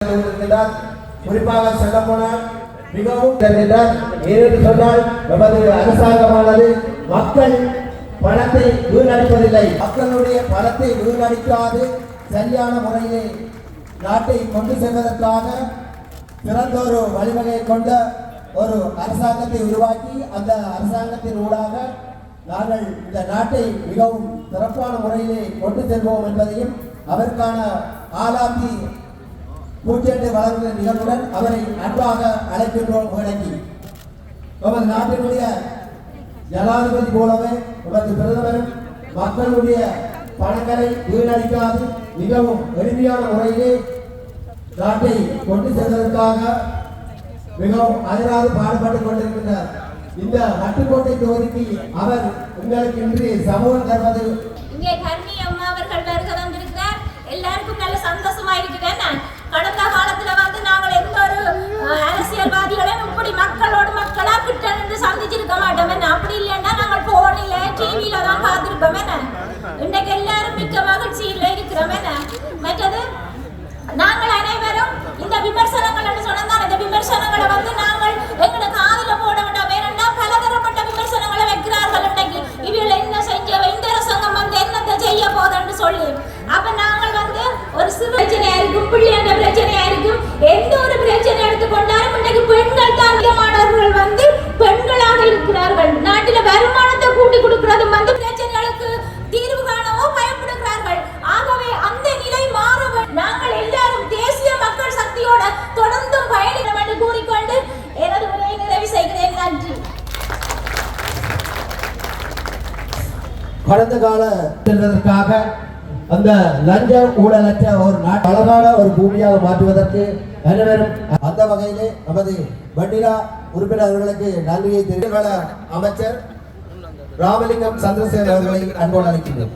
குறிப்பாக சொல்லப்போனால் மிகவும் சொன்னால் நமது அரசாங்கமானது மக்கள் பணத்தை வீணடிப்பதில்லை. மக்களுடைய பணத்தை வீணடிக்காது சரியான முறையிலே நாட்டை கொண்டு செல்வதற்காக சிறந்தொரு வழிவகையை கொண்ட ஒரு அரசாங்கத்தை உருவாக்கி அந்த அரசாங்கத்தின் ஊடாக நாங்கள் இந்த நாட்டை மிகவும் சிறப்பான முறையிலே கொண்டு செல்வோம் என்பதையும் அதற்கான ஆலாத்தி பூச்செண்டு வளர்ந்த நிகழ்வுடன் அவரை அன்பாக அழைக்கின்றோம். வழங்கி நமது நாட்டினுடைய ஜனாதிபதி போலவே நமது பிரதமரும் மக்களுடைய பணங்களை வீணடிக்காது மிகவும் எளிமையான முறையிலே நாட்டை கொண்டு செல்வதற்காக மிகவும் அயராது பாடுபட்டுக் கொண்டிருக்கின்றார். இந்த வட்டுக்கோட்டை தொகுதிக்கு அவர் உங்களுக்கு இன்று சமூகம் தருவது இங்கே கர்ணி அம்மா அவர்கள் வருகை வந்திருக்கிறார். எல்லாருக்கும் நல்ல சந்தோஷமா இருக்குதுன்னு கடந்த காலத்துல நாங்கள் எந்த ஒரு அரசியல்வாதிகளையும் இப்படி மக்களோடு மக்களா கிட்ட நின்று சந்திச்சிருக்க மாட்டோம். அப்படி இல்லைன்னா நாங்கள் போனில டிவியில தான் பார்த்திருக்கோம். இன்றைக்கு எல்லாரும் மிக்க மகிழ்ச்சியில் இருக்கிறோம். மற்றது நாங்கள் அனைவரும் இந்த விமர்சனங்கள் சொன்னால் இந்த விமர்சனங்களை நாங்கள் எங்களை காதல போட வேண்டாம். ஏனென்றா பலதரப்பட்ட விமர்சனங்களை வைக்கிறார்கள். இன்றைக்கு இவள் என்ன செஞ்ச இந்த அரசாங்கம் என்னத்தை செய்ய போதுன்னு சொல்லி அப்ப நாங்கள் ஒரு சிறு பிரச்சனையா இருக்கும், பிள்ளையான பிரச்சனையா இருக்கும், எந்த ஒரு பிரச்சனை எடுத்துக்கொண்டாலும் இன்றைக்கு பெண்கள் தான் மாணவர்கள் பெண்களாக இருக்கிறார்கள். நாட்டில வருமானத்தை கூட்டி கொடுக்கிறது பிரச்சனைகளுக்கு தீர்வு காணவோ பயப்படுகிறார்கள். ஆகவே அந்த நிலை மாற நாங்கள் எல்லாரும் தேசிய மக்கள் சக்தியோட தொடர்ந்தும் பயணிக்கிறோம் என்று கூறிக்கொண்டு எனது உரையை நிறைவு செய்கிறேன். நன்றி. கடந்த கால செல்வதற்காக அந்த லஞ்ச ஊழலற்ற ஒரு அழகான ஒரு பூமியாக மாற்றுவதற்கு அனைவரும் அந்த வகையிலே நமது வண்டிரா உறுப்பினர்களுக்கு நன்றியை தெரிவிக்க அமைச்சர் ராமலிங்கம் சந்திரசேகர் அவர்களை அன்போடு அழைக்கின்றோம்.